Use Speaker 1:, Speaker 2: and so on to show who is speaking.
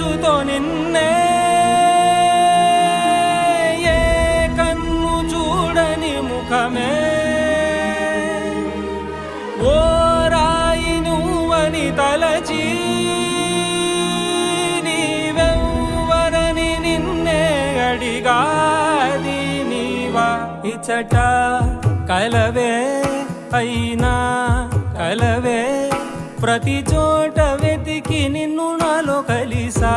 Speaker 1: మనసుతో నిన్నే ఏ కన్ను చూడని ముఖమే ఓ రాయి నువ్వని తలచి నీవెవ్వరని నిన్నే అడిగాది నీవా ఇచ్చట కలవే అయినా కలవే ప్రతి చోట వెతికి నిన్ను నాలో కలిసా